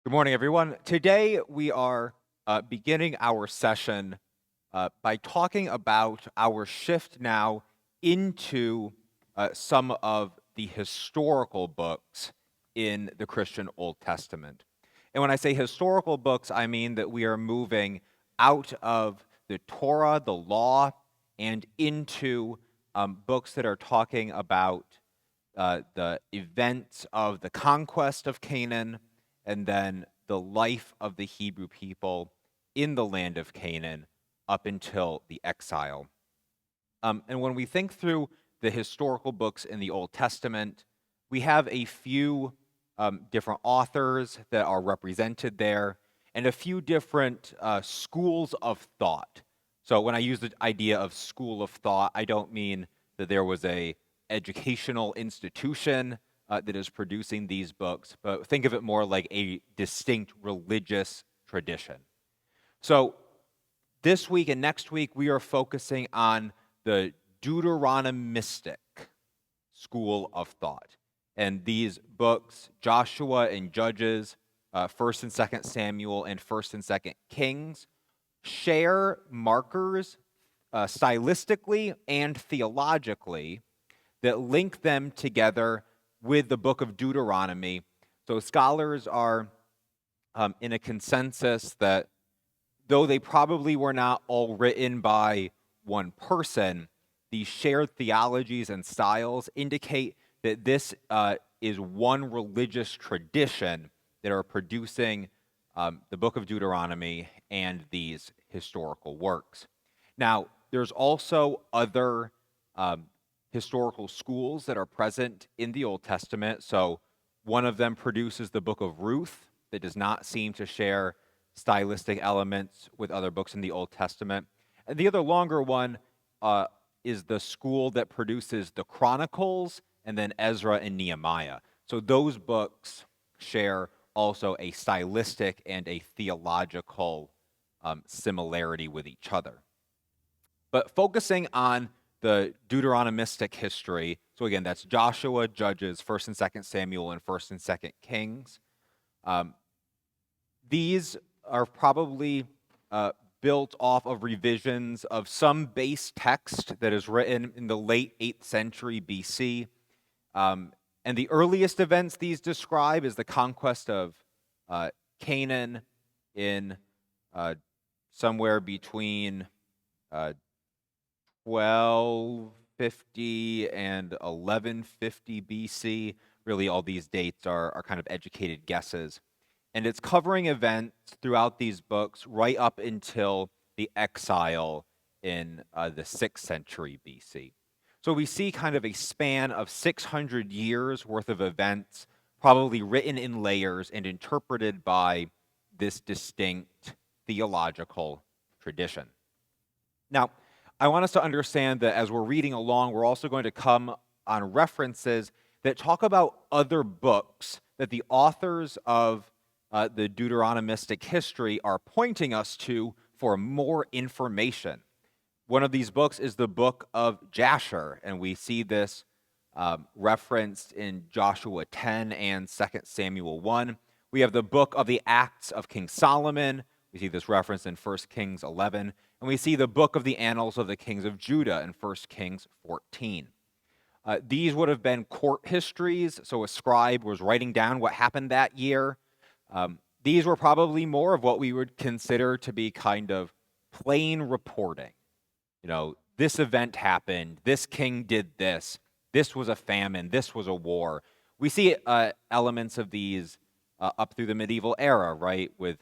Good morning, everyone. Today we are beginning our session by talking about our shift now into some of the historical books in the Christian Old Testament. And when I say historical books, I mean that we are moving out of the Torah, the law, and into books that are talking about the events of the conquest of Canaan and then the life of the Hebrew people in the land of Canaan up until the exile. And when we think through the historical books in the Old Testament, we have a few different authors that are represented there and a few different schools of thought. So when I use the idea of school of thought, I don't mean that there was a educational institution that is producing these books, but think of it more like a distinct religious tradition. So this week and next week, we are focusing on the Deuteronomistic school of thought. And these books, Joshua and Judges, 1st and 2nd Samuel, and 1st and 2nd Kings, share markers stylistically and theologically that link them together with the book of Deuteronomy. So scholars are in a consensus that though they probably were not all written by one person, these shared theologies and styles indicate that this is one religious tradition that are producing the book of Deuteronomy and these historical works. Now, there's also other historical schools that are present in the Old Testament. So one of them produces the book of Ruth that does not seem to share stylistic elements with other books in the Old Testament. And the other longer one is the school that produces the Chronicles and then Ezra and Nehemiah. So those books share also a stylistic and a theological similarity with each other. But focusing on the Deuteronomistic history, so again, that's Joshua, Judges, 1st and 2nd Samuel, and 1st and 2nd Kings. These are probably built off of revisions of some base text that is written in the late 8th century BC. And the earliest events these describe is the conquest of Canaan in somewhere between 1250 and 1150 BC. Really, all these dates are kind of educated guesses. And it's covering events throughout these books right up until the exile in the 6th century BC. So we see kind of a span of 600 years worth of events, probably written in layers and interpreted by this distinct theological tradition. Now, I want us to understand that as we're reading along, we're also going to come on references that talk about other books that the authors of the Deuteronomistic history are pointing us to for more information. One of these books is the book of Jasher, and we see this referenced in Joshua 10 and 2 Samuel 1. We have the book of the Acts of King Solomon. We see this referenced in 1 Kings 11. And we see the book of the Annals of the Kings of Judah in 1 Kings 14. These would have been court histories, so a scribe was writing down what happened that year. These were probably more of what we would consider to be kind of plain reporting. You know, this event happened, this king did this was a famine, this was a war. We see elements of these up through the medieval era, right, with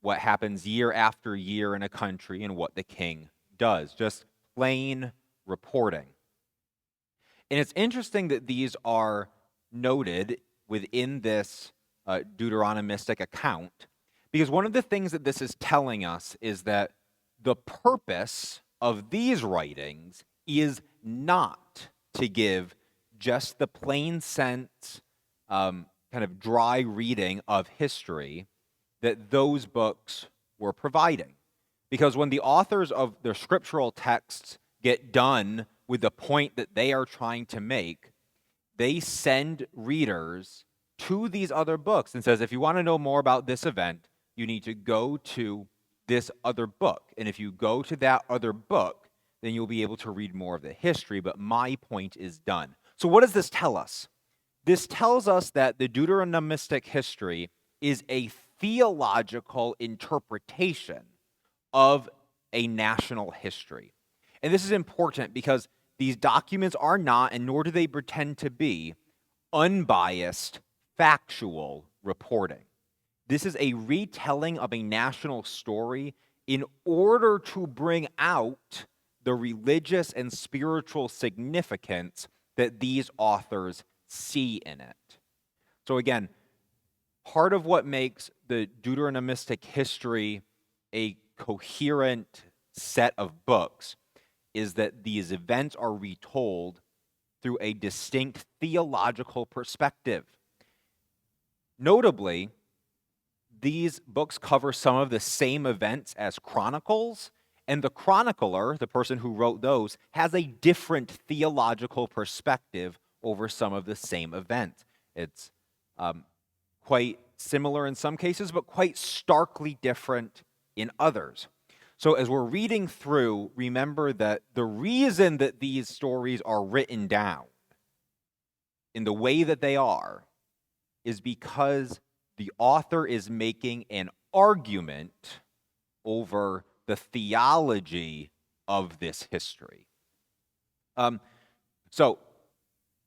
what happens year after year in a country and what the king does, just plain reporting. And it's interesting that these are noted within this Deuteronomistic account, because one of the things that this is telling us is that the purpose of these writings is not to give just the plain sense, kind of dry reading of history that those books were providing. Because when the authors of their scriptural texts get done with the point that they are trying to make, they send readers to these other books and says, if you want to know more about this event, you need to go to this other book. And if you go to that other book, then you'll be able to read more of the history, but my point is done. So what does this tell us? This tells us that the Deuteronomistic history is a theological interpretation of a national history. And this is important because these documents are not, and nor do they pretend to be, unbiased, factual reporting. This is a retelling of a national story in order to bring out the religious and spiritual significance that these authors see in it. So again, part of what makes the Deuteronomistic history a coherent set of books is that these events are retold through a distinct theological perspective. Notably, these books cover some of the same events as Chronicles, and the chronicler, the person who wrote those, has a different theological perspective over some of the same events. It's quite similar in some cases, but quite starkly different in others. So as we're reading through, remember that the reason that these stories are written down in the way that they are is because the author is making an argument over the theology of this history. So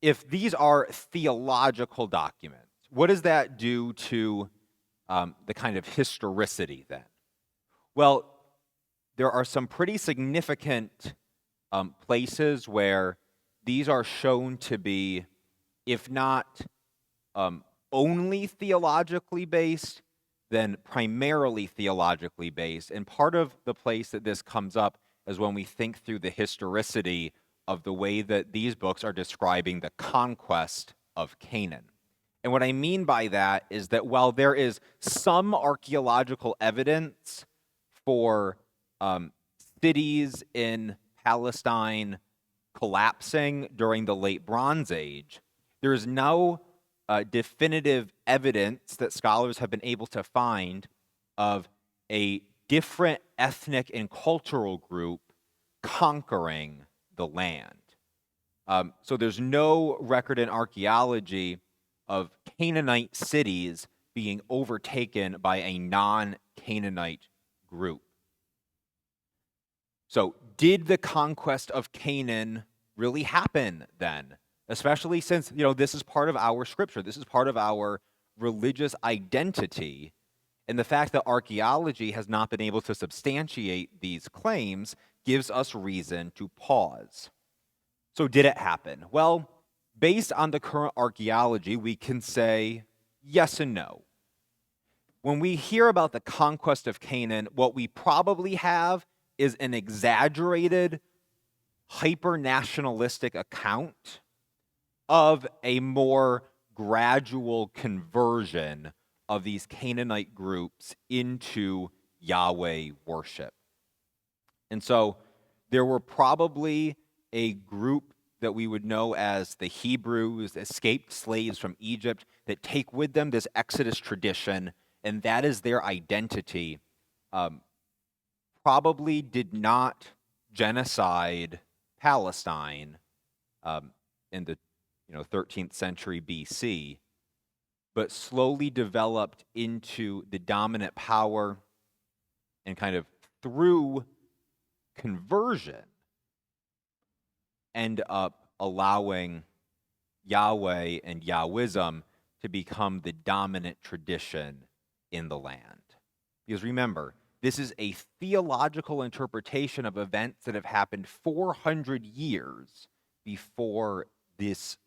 if these are theological documents, what does that do to the kind of historicity then? Well, there are some pretty significant places where these are shown to be, if not only theologically based, then primarily theologically based. And part of the place that this comes up is when we think through the historicity of the way that these books are describing the conquest of Canaan. And what I mean by that is that while there is some archaeological evidence for cities in Palestine collapsing during the Late Bronze Age, there is no definitive evidence that scholars have been able to find of a different ethnic and cultural group conquering the land. So there's no record in archaeology of Canaanite cities being overtaken by a non-Canaanite group. So did the conquest of Canaan really happen then? Especially since, this is part of our scripture. This is part of our religious identity. And the fact that archaeology has not been able to substantiate these claims gives us reason to pause. So did it happen? Well, based on the current archaeology, we can say yes and no. When we hear about the conquest of Canaan, what we probably have is an exaggerated, hyper-nationalistic account of a more gradual conversion of these Canaanite groups into Yahweh worship. And so there were probably a group that we would know as the Hebrews, escaped slaves from Egypt, that take with them this Exodus tradition, and that is their identity. Probably did not genocide Palestine in the 13th century BC, but slowly developed into the dominant power and kind of through conversion end up allowing Yahweh and Yahwism to become the dominant tradition in the land. Because remember, this is a theological interpretation of events that have happened 400 years before this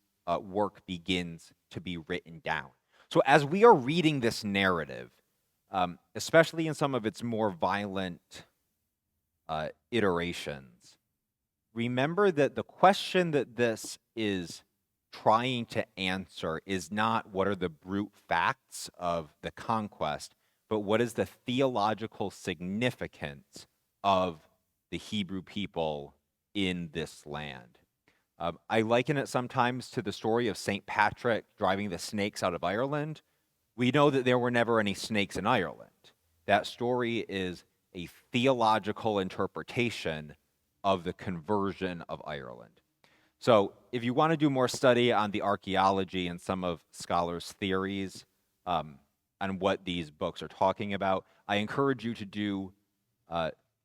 work begins to be written down. So as we are reading this narrative, especially in some of its more violent iterations, remember that the question that this is trying to answer is not what are the brute facts of the conquest, but what is the theological significance of the Hebrew people in this land. I liken it sometimes to the story of St. Patrick driving the snakes out of Ireland. We know that there were never any snakes in Ireland. That story is a theological interpretation of the conversion of Ireland. So if you want to do more study on the archaeology and some of scholars' theories on what these books are talking about, I encourage you to do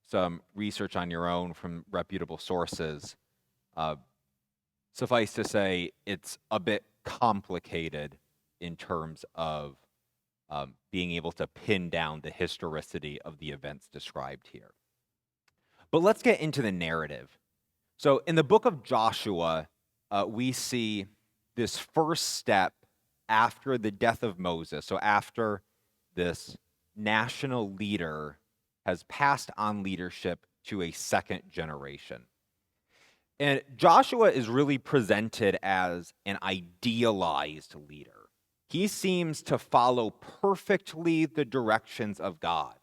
some research on your own from reputable sources. Suffice to say, it's a bit complicated in terms of being able to pin down the historicity of the events described here. But let's get into the narrative. So in the book of Joshua, we see this first step after the death of Moses. So after this national leader has passed on leadership to a second generation. And Joshua is really presented as an idealized leader. He seems to follow perfectly the directions of God.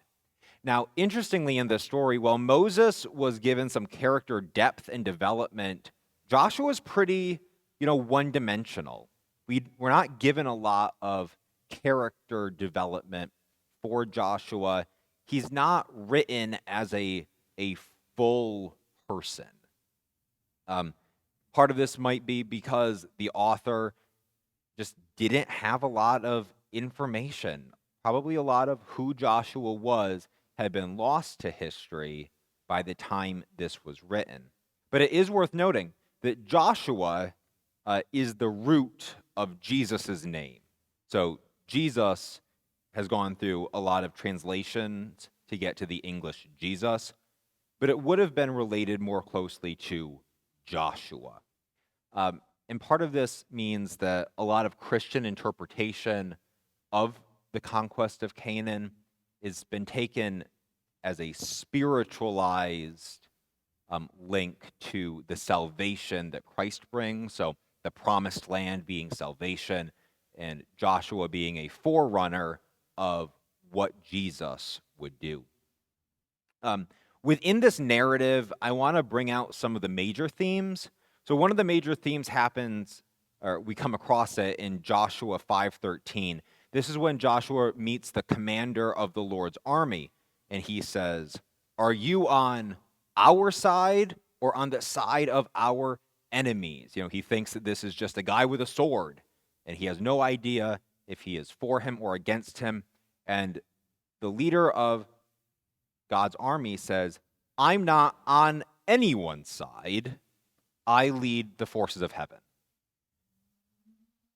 Now, interestingly in this story, while Moses was given some character depth and development, Joshua is pretty, one-dimensional. We're not given a lot of character development for Joshua. He's not written as a full person. Part of this might be because the author just didn't have a lot of information. Probably a lot of who Joshua was had been lost to history by the time this was written. But it is worth noting that Joshua is the root of Jesus' name. So Jesus has gone through a lot of translations to get to the English Jesus, but it would have been related more closely to Joshua. And part of this means that a lot of Christian interpretation of the conquest of Canaan has been taken as a spiritualized link to the salvation that Christ brings. So the promised land being salvation, and Joshua being a forerunner of what Jesus would do. Within this narrative, I want to bring out some of the major themes. So one of the major themes happens, or we come across it in Joshua 5:13. This is when Joshua meets the commander of the Lord's army, and he says, "Are you on our side or on the side of our enemies?" He thinks that this is just a guy with a sword, and he has no idea if he is for him or against him. And the leader of God's army says, "I'm not on anyone's side. I lead the forces of heaven."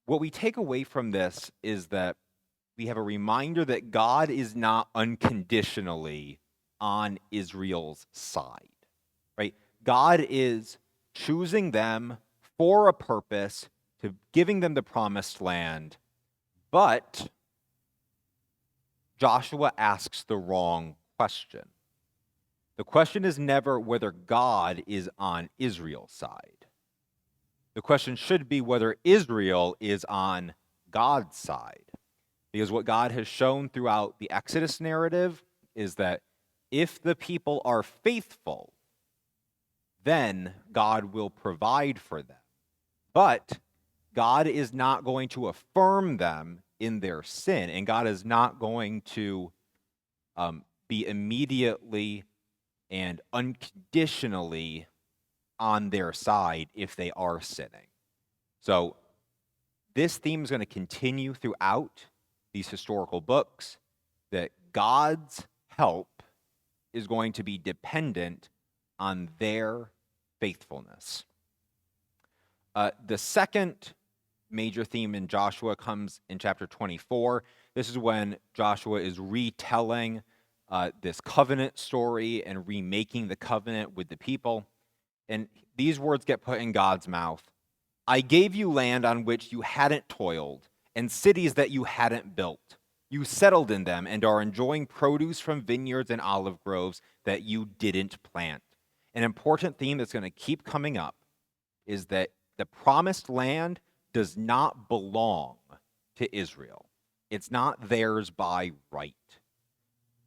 What we take away from this is that we have a reminder that God is not unconditionally on Israel's side, right? God is choosing them for a purpose, to giving them the promised land, but Joshua asks the wrong question. The question is never whether God is on Israel's side. The question should be whether Israel is on God's side. Because what God has shown throughout the Exodus narrative is that if the people are faithful, then God will provide for them. But God is not going to affirm them in their sin, and God is not going to be immediately and unconditionally on their side if they are sinning. So this theme is going to continue throughout these historical books, that God's help is going to be dependent on their faithfulness. The second major theme in Joshua comes in chapter 24. This is when Joshua is retelling this covenant story and remaking the covenant with the people. And these words get put in God's mouth. "I gave you land on which you hadn't toiled, and cities that you hadn't built. You settled in them and are enjoying produce from vineyards and olive groves that you didn't plant." An important theme that's going to keep coming up is that the promised land does not belong to Israel. It's not theirs by right.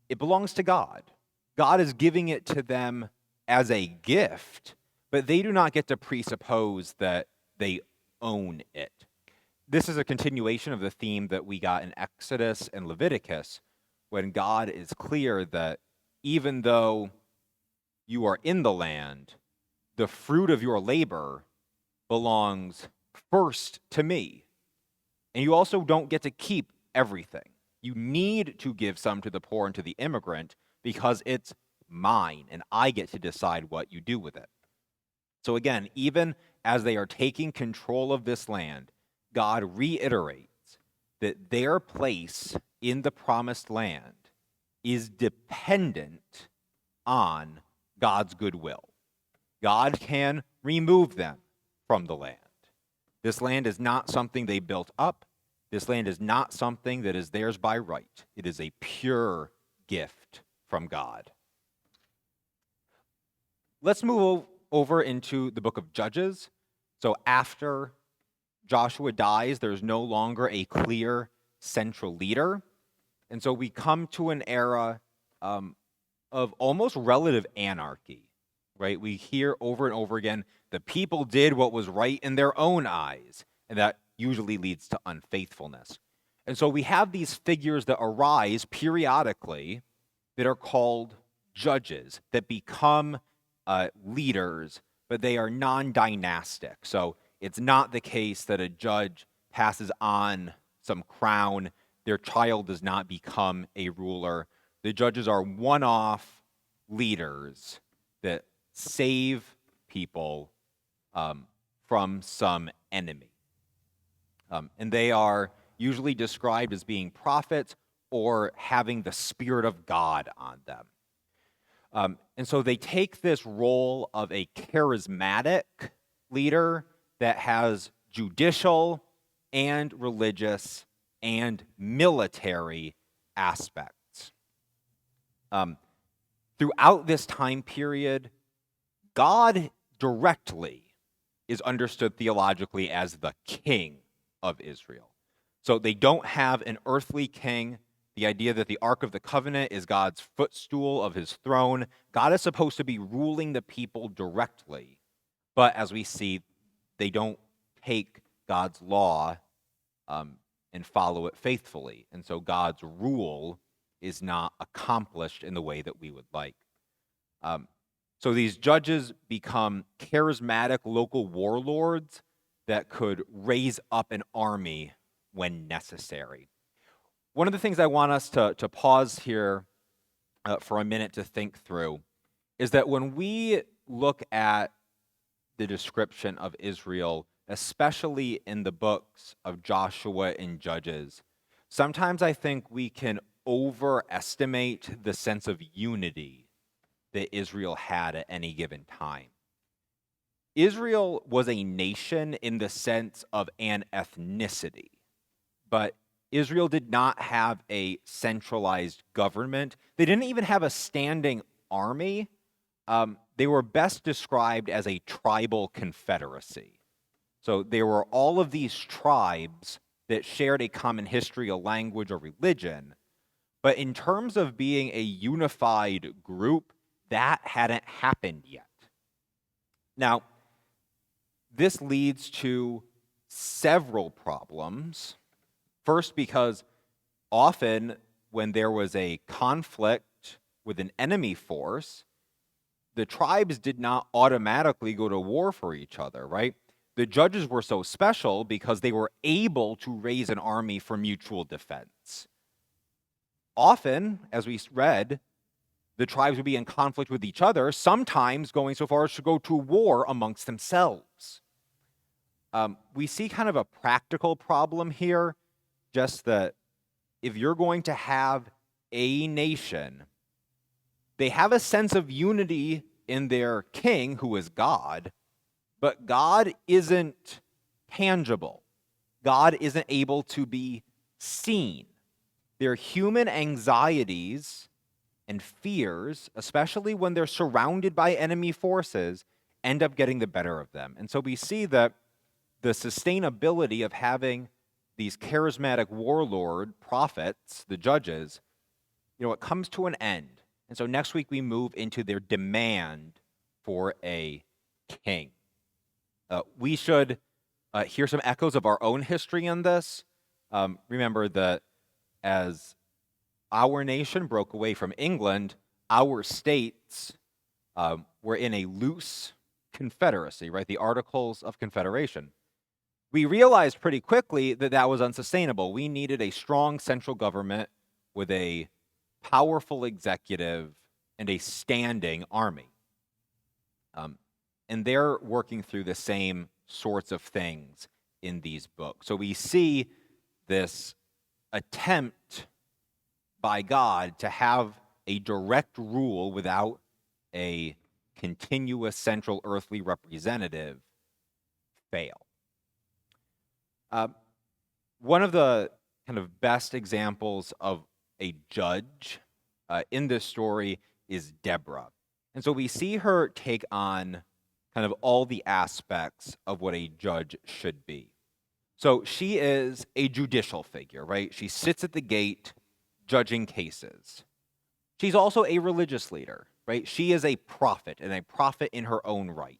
It belongs to God. God is giving it to them as a gift, but they do not get to presuppose that they own it. This is a continuation of the theme that we got in Exodus and Leviticus, when God is clear that even though you are in the land, the fruit of your labor belongs first to me. And you also don't get to keep everything. You need to give some to the poor and to the immigrant because it's mine and I get to decide what you do with it. So again, even as they are taking control of this land, God reiterates that their place in the promised land is dependent on God's goodwill. God can remove them from the land. This land is not something they built up. This land is not something that is theirs by right. It is a pure gift from God. Let's move over into the book of Judges. So after Joshua dies, there's no longer a clear central leader. And so we come to an era of almost relative anarchy, right? We hear over and over again, the people did what was right in their own eyes, and that usually leads to unfaithfulness. And so we have these figures that arise periodically that are called judges, that become leaders, but they are non-dynastic. So it's not the case that a judge passes on some crown, their child does not become a ruler. The judges are one-off leaders that save people from some enemy. And they are usually described as being prophets or having the Spirit of God on them. And so they take this role of a charismatic leader that has judicial and religious and military aspects. Throughout this time period, God directly is understood theologically as the king of Israel. So they don't have an earthly king. The idea that the Ark of the Covenant is God's footstool of his throne. God is supposed to be ruling the people directly. But as we see, they don't take God's law and follow it faithfully. And so God's rule is not accomplished in the way that we would like. So these judges become charismatic local warlords that could raise up an army when necessary. One of the things I want us to pause here for a minute to think through is that when we look at the description of Israel, especially in the books of Joshua and Judges, sometimes I think we can overestimate the sense of unity that Israel had at any given time. Israel was a nation in the sense of an ethnicity, but Israel did not have a centralized government. They didn't even have a standing army. They were best described as a tribal confederacy. So there were all of these tribes that shared a common history, a language, a religion. But in terms of being a unified group, that hadn't happened yet. Now, this leads to several problems. First, because often when there was a conflict with an enemy force, the tribes did not automatically go to war for each other, right? The judges were so special because they were able to raise an army for mutual defense. Often, as we read, the tribes would be in conflict with each other, sometimes going so far as to go to war amongst themselves. We see kind of a practical problem here, just that if you're going to have a nation, they have a sense of unity in their king, who is God, but God isn't tangible. God isn't able to be seen. Their human anxieties and fears, especially when they're surrounded by enemy forces, end up getting the better of them. And so we see that the sustainability of having these charismatic warlord prophets, the judges, it comes to an end. And so next week we move into their demand for a king. We should hear some echoes of our own history in this. Remember that as our nation broke away from England, our states were in a loose confederacy, right? The Articles of Confederation. We realized pretty quickly that that was unsustainable. We needed a strong central government with a powerful executive and a standing army. And they're working through the same sorts of things in these books. So we see this attempt by God to have a direct rule without a continuous central earthly representative fail. One of the kind of best examples of a judge in this story is Deborah. And so we see her take on kind of all the aspects of what a judge should be. So she is a judicial figure, right? She sits at the gate judging cases. She's also a religious leader, right? She is a prophet, and a prophet in her own right.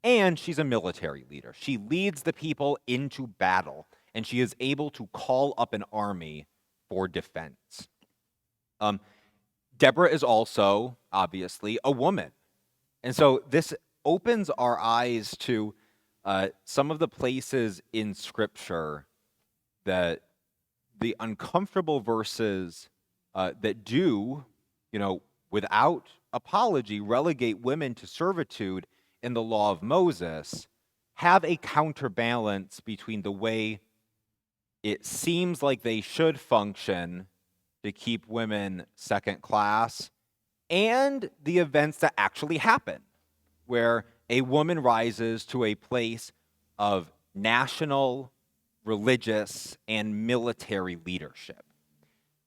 And she's a military leader. She leads the people into battle, and she is able to call up an army for defense. Deborah is also, obviously, a woman. And so this opens our eyes to some of the places in Scripture that the uncomfortable verses that do, without apology, relegate women to servitude in the law of Moses, have a counterbalance between the way it seems like they should function to keep women second class and the events that actually happen, where a woman rises to a place of national, religious, and military leadership.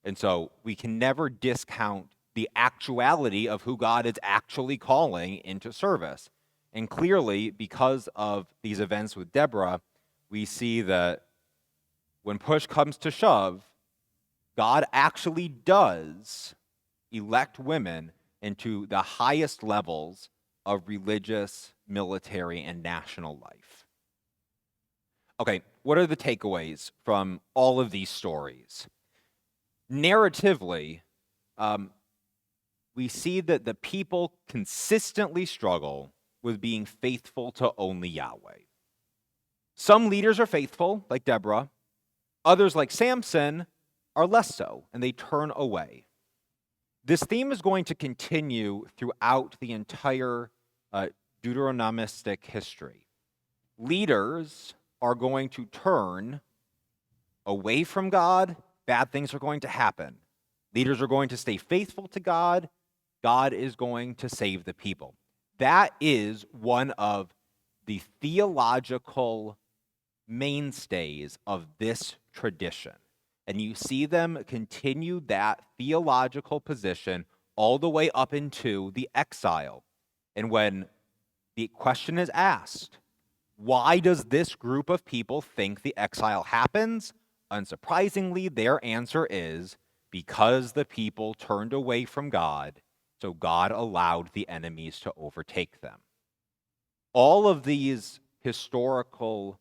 And so we can never discount the actuality of who God is actually calling into service. And clearly, because of these events with Deborah, we see that when push comes to shove, God actually does elect women into the highest levels of religious, military, and national life. Okay, what are the takeaways from all of these stories? Narratively, we see that the people consistently struggle with being faithful to only Yahweh. Some leaders are faithful, like Deborah. Others, like Samson, are less so, and they turn away. This theme is going to continue throughout the entire Deuteronomistic history. Leaders are going to turn away from God. Bad things are going to happen. Leaders are going to stay faithful to God. God is going to save the people. That is one of the theological mainstays of this tradition. And you see them continue that theological position all the way up into the exile. And when the question is asked, why does this group of people think the exile happens? Unsurprisingly, their answer is because the people turned away from God, so God allowed the enemies to overtake them. All of these historical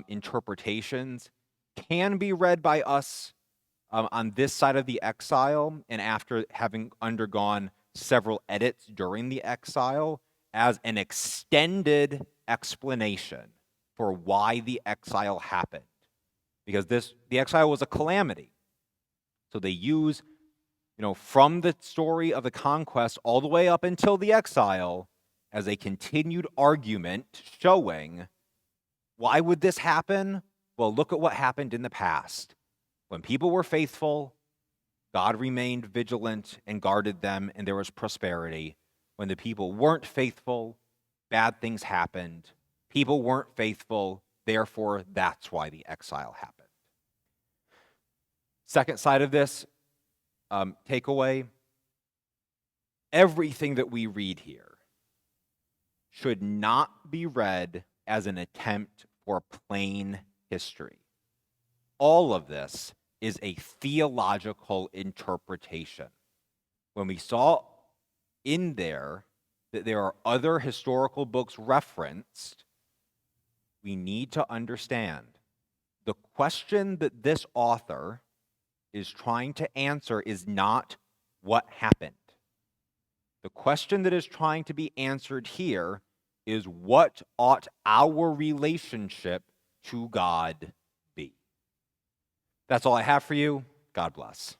interpretations can be read by us on this side of the exile and after having undergone several edits during the exile as an extended explanation for why the exile happened. Because the exile was a calamity. So they use, from the story of the conquest all the way up until the exile as a continued argument showing why would this happen? Well, look at what happened in the past. When people were faithful, God remained vigilant and guarded them, and there was prosperity. When the people weren't faithful, bad things happened. People weren't faithful, therefore that's why the exile happened. Second side of this takeaway, everything that we read here should not be read as an attempt for plain history. All of this is a theological interpretation. When we saw in there that there are other historical books referenced, we need to understand the question that this author is trying to answer is not what happened. The question that is trying to be answered here is what ought our relationship to God be? That's all I have for you. God bless.